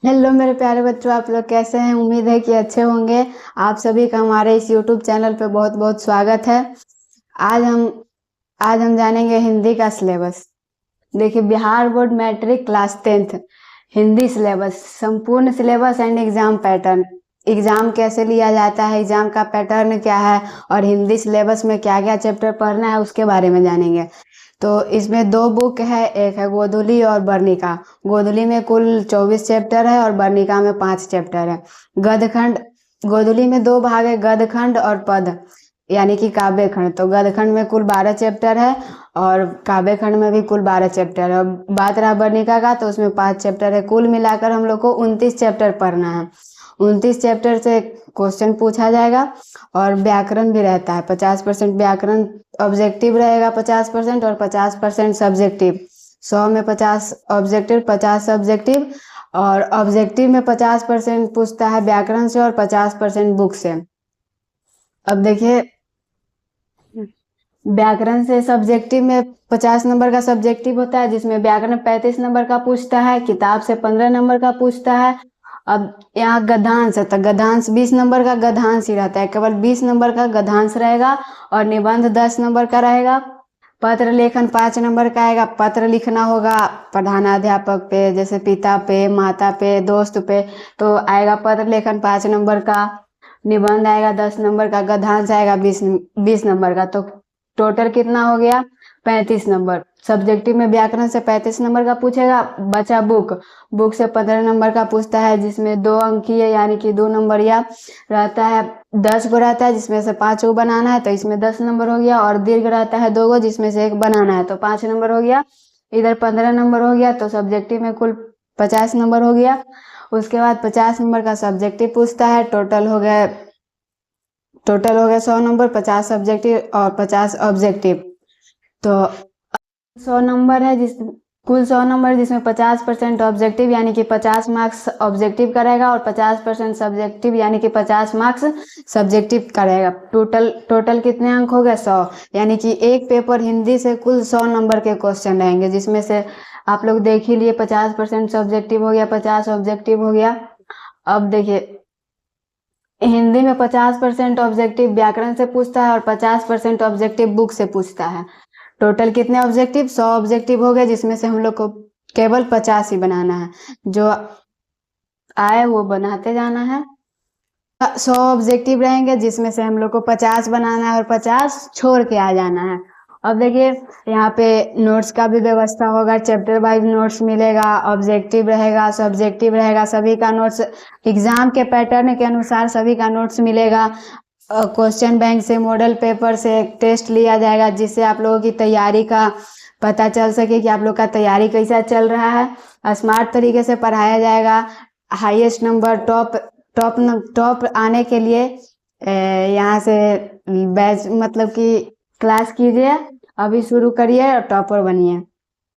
Hello मेरे प्यारे बच्चों, आप लोग कैसे हैं। उम्मीद है कि अच्छे होंगे। आप सभी का हमारे इस यूट्यूब चैनल पे बहुत बहुत स्वागत है। आज हम आज हम जानेंगे हिंदी का सिलेबस। देखिए, Bihar board matric class 10th Hindi syllabus, संपूर्ण syllabus and exam pattern. Exam कैसे लिया जाता है, एग्जाम का पैटर्न क्या है और हिंदी सिलेबस में क्या क्या चैप्टर पढ़ना है उसके बारे में जानेंगे। तो इसमें दो बुक है, एक है गोधुली और बर्णिका। गोधुली में कुल 24 चैप्टर है और बर्णिका में 5 चैप्टर है। गद्यखंड, गोधुली में दो भाग है, गद्यखंड और पद यानी कि काव्य खंड। तो गद्यखंड में कुल 12 चैप्टर है और काव्य खंड में भी कुल 12 चैप्टर है। और बात रहा बर्णिका का, तो उसमें 5 चैप्टर है। कुल मिलाकर हम लोग को 29 चैप्टर पढ़ना है। 29 चैप्टर से क्वेश्चन पूछा जाएगा और व्याकरण भी रहता है। 50% व्याकरण ऑब्जेक्टिव रहेगा, 50% और 50% सब्जेक्टिव। 100 में 50 ऑब्जेक्टिव, 50 सब्जेक्टिव। और ऑब्जेक्टिव में 50% पूछता है व्याकरण से और 50% बुक से। अब देखिए, व्याकरण से सब्जेक्टिव में 50 नंबर का सब्जेक्टिव होता है, जिसमें व्याकरण 35 नंबर का पूछता है, किताब से 15 नंबर का पूछता है। अब यहाँ गद्यांश है, तो गद्यांश 20 नंबर का गद्यांश ही रहता है, केवल 20 नंबर का गद्यांश रहेगा। और निबंध 10 नंबर का रहेगा। पत्र लेखन 5 नंबर का आएगा। पत्र लिखना होगा प्रधानाध्यापक पे, जैसे पिता पे, माता पे, दोस्त पे। तो आएगा पत्र लेखन 5 नंबर का। निबंध आएगा 10 नंबर का, गद्यांश आएगा 20 नंबर का। तो टोटल कितना हो गया, 35 नंबर। सब्जेक्टिव में व्याकरण से 35 नंबर का पूछेगा। बचा बुक, बुक से 15 नंबर का पूछता है, जिसमें 2 अंकीय यानी कि 2 नंबर या रहता है। 10 गो रहता है, जिसमें से 5 गो बनाना है, तो इसमें 10 नंबर हो गया। और दीर्घ रहता है 2 गो, जिसमें से 1 बनाना है, तो 5 नंबर हो गया। इधर 15 नंबर हो गया, तो सब्जेक्टिव में कुल 50 नंबर हो गया। उसके बाद 50 नंबर का सब्जेक्टिव पूछता है। टोटल हो गया 100 नंबर, 50 सब्जेक्टिव और 50 ऑब्जेक्टिव। तो 100 नंबर है, कुल 100 नंबर, जिसमें 50% ऑब्जेक्टिव यानी कि 50 मार्क्स ऑब्जेक्टिव का रहेगा और 50% सब्जेक्टिव यानी कि 50 मार्क्स सब्जेक्टिव का रहेगा। टोटल कितने अंक हो गए, 100। यानी कि एक पेपर हिंदी से कुल 100 नंबर के क्वेश्चन रहेंगे, जिसमें से आप लोग देख ही लिए 50% सब्जेक्टिव हो गया, 50 ऑब्जेक्टिव हो गया। अब देखिए, हिंदी में 50% ऑब्जेक्टिव व्याकरण से पूछता है और 50% ऑब्जेक्टिव बुक से पूछता है। टोटल कितने ऑब्जेक्टिव, 100 ऑब्जेक्टिव हो गए, जिसमें से हम लोग को केवल 50 ही बनाना है। जो आए वो बनाते जाना है। 100 ऑब्जेक्टिव रहेंगे, जिसमें से हम लोग को 50 बनाना है और 50 छोड़ के आ जाना है। अब देखिए, यहाँ पे नोट्स का भी व्यवस्था होगा। चैप्टर वाइज नोट्स मिलेगा, ऑब्जेक्टिव रहेगा, सब्जेक्टिव रहेगा, सभी का नोट्स एग्जाम के पैटर्न के अनुसार सभी का नोट्स मिलेगा। क्वेश्चन बैंक से, मॉडल पेपर से टेस्ट लिया जाएगा, जिससे आप लोगों की तैयारी का पता चल सके कि आप लोग का तैयारी कैसा चल रहा है। स्मार्ट तरीके से पढ़ाया जाएगा। हाईएस्ट नंबर, टॉप आने के लिए यहाँ से बैच मतलब कि क्लास कीजिए, अभी शुरू करिए और टॉपर बनिए।